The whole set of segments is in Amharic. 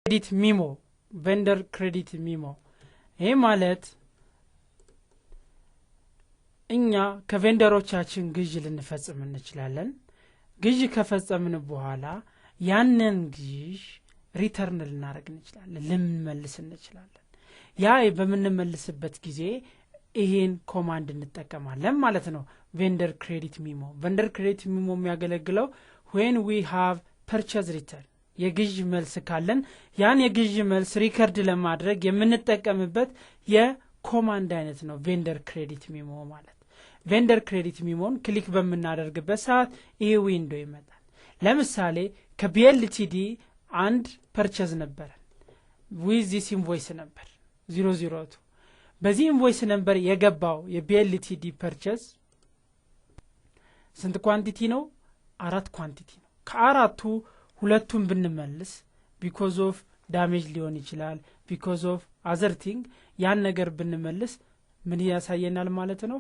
ክሬዲት ሚሞ ቬንደር ክሬዲት ሚሞ ይሄ ማለት እኛ ከቬንደሮቻችን ግዥ ልንፈጽም እንችላለን ግዥ ከፈጸምን በኋላ ያንን ግዥ ሪተርን ልናደርግ እንችላለን ልንመልስ እንችላለን ያ በመንመልስበት ጊዜ ይሄን ኮማንድ እንጠቀማለን ማለት ነው ቬንደር ክሬዲት ሚሞ የሚያገለግለው when we have purchase return የግዥ መልስ ካለን ያን የግዥ መልስ ሪከርድ ለማድረግ የምንጠቀምበት የኮማንድ አይነት ነው ቬንደር ክሬዲት ሚሞ ማለት ቬንደር ክሬዲት ሚሞን ክሊክ በመናደርግበት ሰዓት ይሄ ዊንዶ ይመጣል ለምሳሌ ከቢኤልቲዲ አንድ ፐርቸዝ ነበር with this invoice ነበር 002 በዚህ ኢንቮይስ ነበር የገባው የቢኤልቲዲ ፐርቸዝ ስንት ኳንቲቲ ነው 4 ኳንቲቲ ነው ከአራቱ ሁለቱን ብንመልስ because of damage ሊሆን ይችላል because of other thing ያን ነገር ብንመልስ ምን ያሳየናል ማለት ነው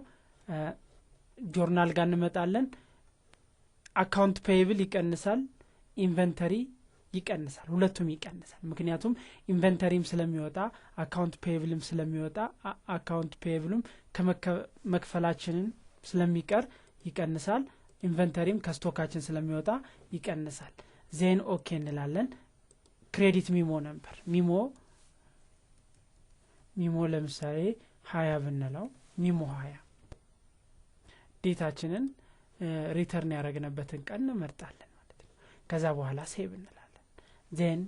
ጆርናል ጋር እንመጣለን አካውንት ፔየብል ይቀንሳል ኢንቨንተሪ ይቀንሳል ሁለቱም ይቀንሳል ምክንያቱም ኢንቨንተሪም ስለሚወጣ አካውንት ፔየብልም ስለሚወጣ አካውንት ፔየብልም ከመክፈላችንን ስለሚቀር ይቀንሳል ኢንቨንተሪም ከስቶካችን ስለሚወጣ ይቀንሳል ዜን ኦኬ እንላለን ክሬዲት ሚሞ ነበር ሚሞ ለምሳሌ 20 ብንለው ሚሞ 20 ዴታችንን ሪተርን ያደረግንበትን ቀን እንመርጣለን ማለት ነው ከዛ በኋላ ሴቭ እንላለን ዜን